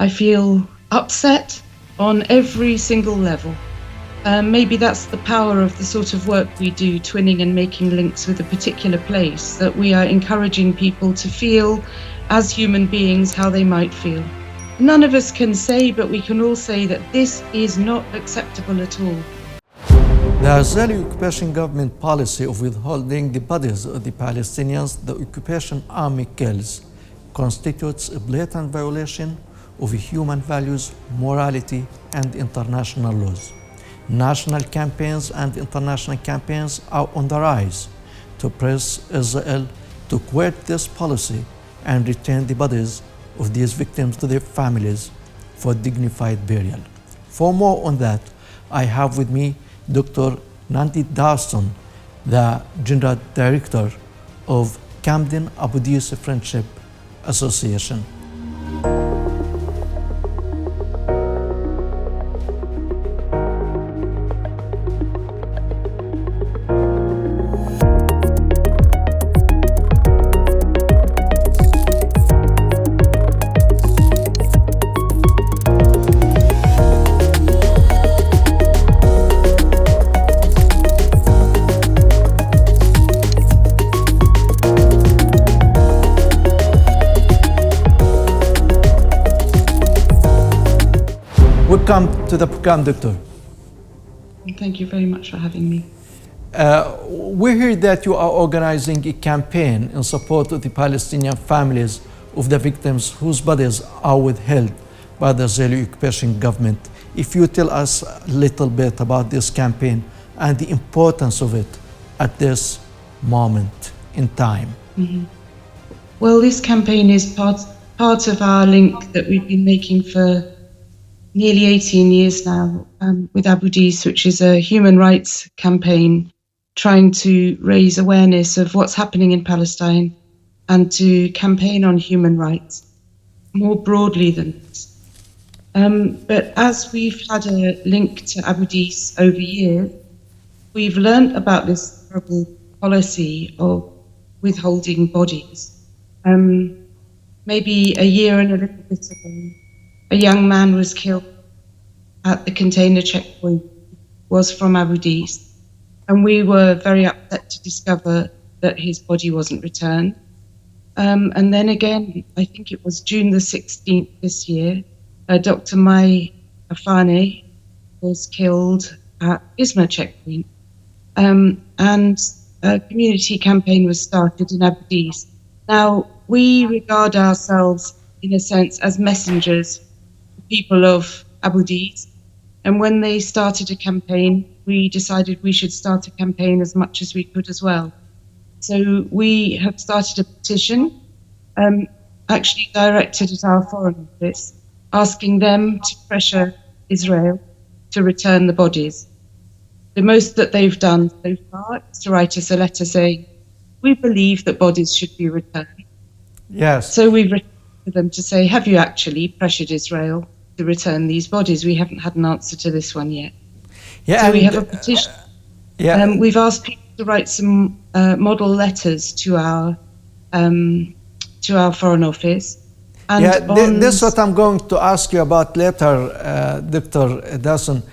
I feel upset on every single level. Maybe that's the power of the sort of work we do, twinning and making links with a particular place, that we are encouraging people to feel as human beings how they might feel. None of us can say, but we can all say that this is not acceptable at all. The Israeli occupation government policy of withholding the bodies of the Palestinians the occupation army kills constitutes a blatant violation of human values, morality, and international laws. National campaigns and international campaigns are on the rise to press Israel to quit this policy and return the bodies of these victims to their families for dignified burial. For more on that, I have with me Dr. Nandita Dowson, the General Director of Camden Abu Dis Friendship Association. Welcome to the program, Doctor. Thank you very much for having me. We hear that you are organizing a campaign in support of the Palestinian families of the victims whose bodies are withheld by the Israeli occupation government. If you tell us a little bit about this campaign and the importance of it at this moment in time. Mm-hmm. Well, this campaign is part of our link that we've been making for nearly 18 years now with Abu Dis, which is a human rights campaign trying to raise awareness of what's happening in Palestine and to campaign on human rights more broadly than this. But as we've had a link to Abu Dis over years, we've learned about this terrible policy of withholding bodies. Maybe a year and a little bit ago, a young man was killed at the container checkpoint, was from Abu Dis, and we were very upset to discover that his body wasn't returned. And then again, I think it was June the 16th this year, Dr. Mai Afane was killed at Isma checkpoint. And a community campaign was started in Abu Dis. Now, we regard ourselves, in a sense, as messengers, people of Abu Dis, and when they started a campaign, we decided we should start a campaign as much as we could as well. So we have started a petition, actually directed at our Foreign Office, asking them to pressure Israel to return the bodies. The most that they've done so far is to write us a letter saying, we believe that bodies should be returned. Yes. So we've written to them to say, have you actually pressured Israel to return these bodies? We haven't had an answer to this one yet. Yeah, so we have a petition. We've asked people to write some model letters to our Foreign Office. And this is what I'm going to ask you about later, Dr. Dawson.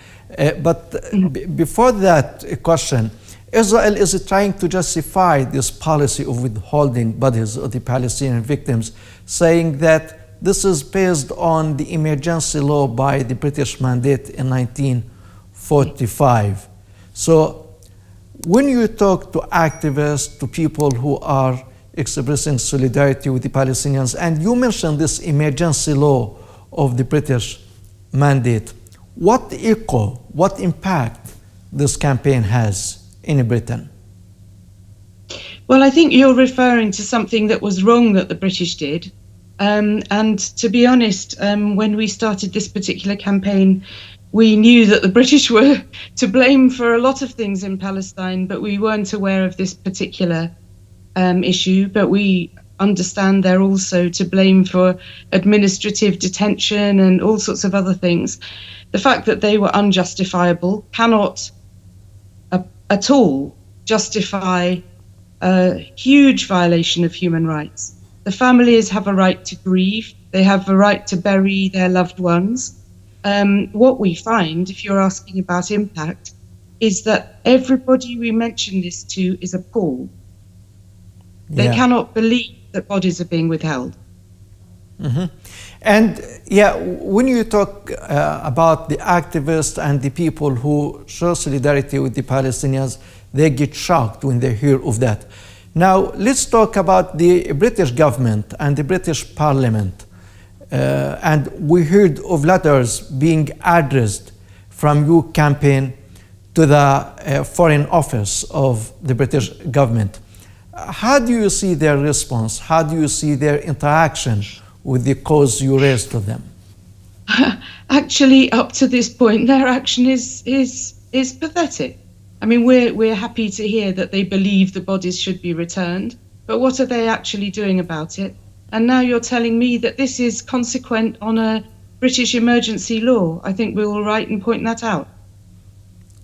Before that question, Israel is trying to justify this policy of withholding bodies of the Palestinian victims, saying that this is based on the emergency law by the British Mandate in 1945. So when you talk to activists, to people who are expressing solidarity with the Palestinians, and you mentioned this emergency law of the British Mandate, what echo, what impact this campaign has in Britain? Well, I think you're referring to something that was wrong that the British did. And to be honest, when we started this particular campaign, we knew that the British were to blame for a lot of things in Palestine, but we weren't aware of this particular issue. But we understand they're also to blame for administrative detention and all sorts of other things. The fact that they were unjustifiable cannot at all justify a huge violation of human rights. The families have a right to grieve. They have the right to bury their loved ones. What we find, if you're asking about impact, is that everybody we mention this to is appalled. They cannot believe that bodies are being withheld. And when you talk about the activists and the people who show solidarity with the Palestinians, they get shocked when they hear of that. Now, let's talk about the British government and the British Parliament. And we heard of letters being addressed from your campaign to the Foreign Office of the British government. How do you see their response? How do you see their interaction with the cause you raised to them? Actually, up to this point, their action is pathetic. I mean, we're happy to hear that they believe the bodies should be returned, but what are they actually doing about it? And now you're telling me that this is consequent on a British emergency law. I think we're all right in pointing that out.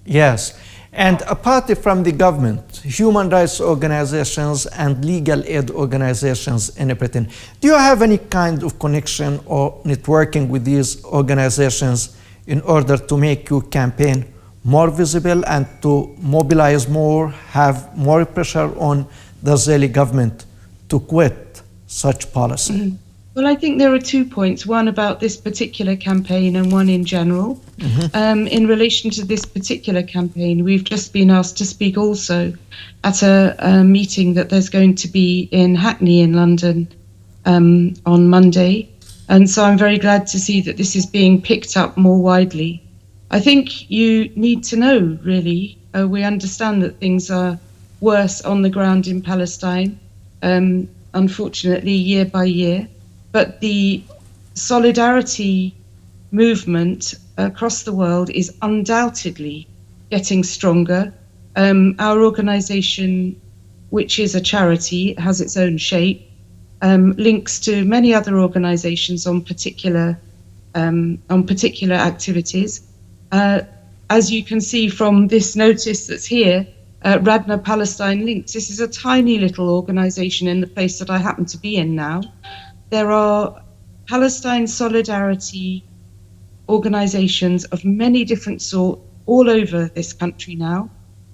Yes. And apart from the government, human rights organizations and legal aid organizations in Britain, do you have any kind of connection or networking with these organizations in order to make your campaign more visible and to mobilize more, have more pressure on the Israeli government to quit such policy? Mm-hmm. Well, I think there are 2 points, one about this particular campaign and one in general. In relation to this particular campaign, we've just been asked to speak also at a meeting that there's going to be in Hackney in London on Monday. And so I'm very glad to see that this is being picked up more widely. I think you need to know, really, we understand that things are worse on the ground in Palestine, unfortunately, year by year. But the solidarity movement across the world is undoubtedly getting stronger. Our organization, which is a charity, has its own shape, links to many other organizations on particular activities. As you can see from this notice that's here, Radna Palestine Links, this is a tiny little organization in the place that I happen to be in now. There are Palestine solidarity organizations of many different sorts all over this country now,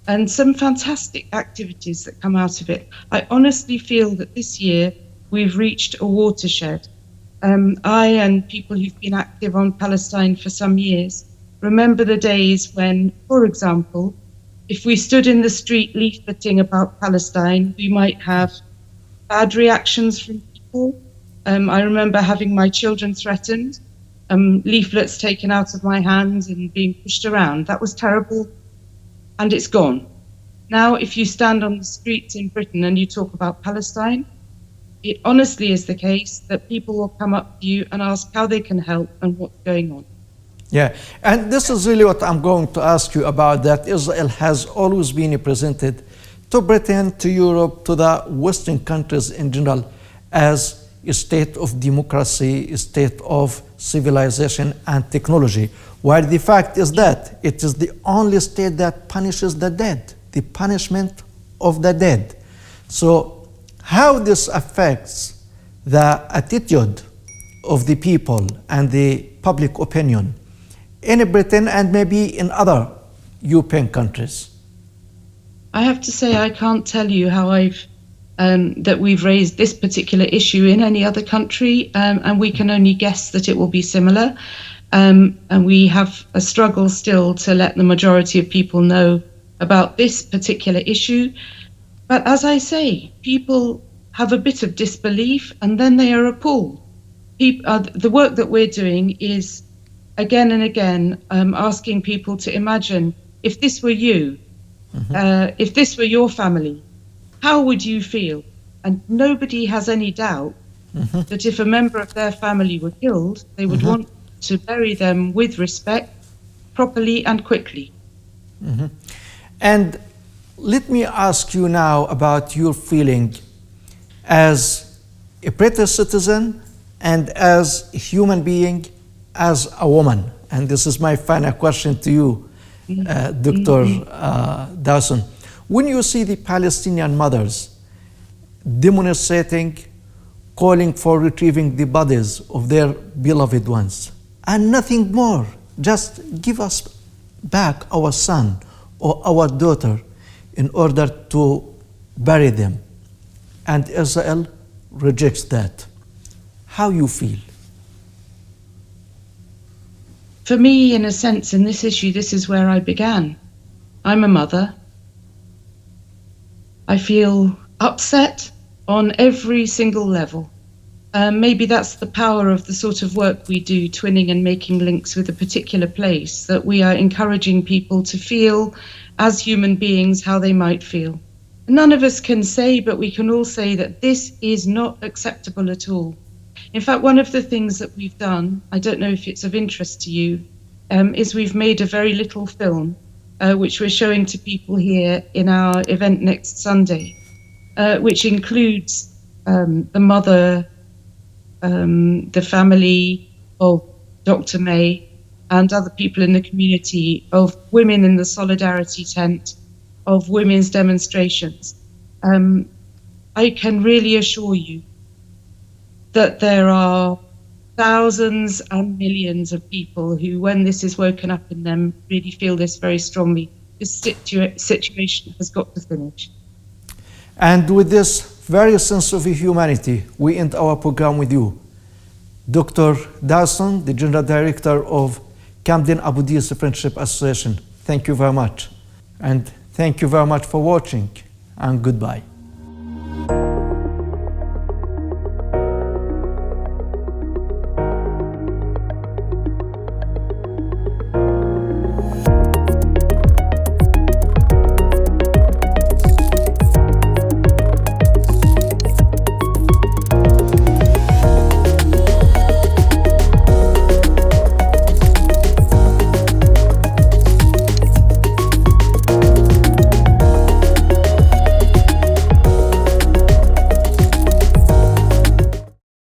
and some fantastic activities that come out of it. I honestly feel that this year we've reached a watershed. I and people who've been active on Palestine for some years remember the days when, for example, if we stood in the street leafleting about Palestine, we might have bad reactions from people. I remember having my children threatened, leaflets taken out of my hands and being pushed around. That was terrible, and it's gone. Now, if you stand on the streets in Britain and you talk about Palestine, it honestly is the case that people will come up to you and ask how they can help and what's going on. Yeah, and this is really what I'm going to ask you about, that Israel has always been presented to Britain, to Europe, to the Western countries in general as a state of democracy, a state of civilization and technology, while the fact is that it is the only state that punishes the dead, the punishment of the dead. So how this affects the attitude of the people and the public opinion in Britain and maybe in other European countries? I have to say I can't tell you how that we've raised this particular issue in any other country, and we can only guess that it will be similar. And we have a struggle still to let the majority of people know about this particular issue. But as I say, people have a bit of disbelief and then they are appalled. The work that we're doing is again and again asking people to imagine if this were you, if this were your family, how would you feel? And nobody has any doubt that if a member of their family were killed, they would want to bury them with respect, properly and quickly. And let me ask you now about your feeling as a British citizen and as a human being, as a woman. And this is my final question to you, Dr. Dowson. When you see the Palestinian mothers demonstrating calling for retrieving the bodies of their beloved ones. And nothing more. Just give us back our son or our daughter in order to bury them. And Israel rejects that. How you feel? For me, in a sense, in this issue, this is where I began. I'm a mother. I feel upset on every single level. Maybe that's the power of the sort of work we do, twinning and making links with a particular place, that we are encouraging people to feel as human beings how they might feel. None of us can say, but we can all say that this is not acceptable at all. In fact, one of the things that we've done, I don't know if it's of interest to you, is we've made a very little film, which we're showing to people here in our event next Sunday, which includes the mother, the family of Dr. May and other people in the community, of women in the Solidarity tent, of women's demonstrations. I can really assure you that there are thousands and millions of people who, when this is woken up in them, really feel this very strongly. This situation has got to finish. And with this very sense of humanity, we end our program with you. Dr. Dowson, the General Director of Camden Abu Dis Friendship Association. Thank you very much. And thank you very much for watching, and goodbye.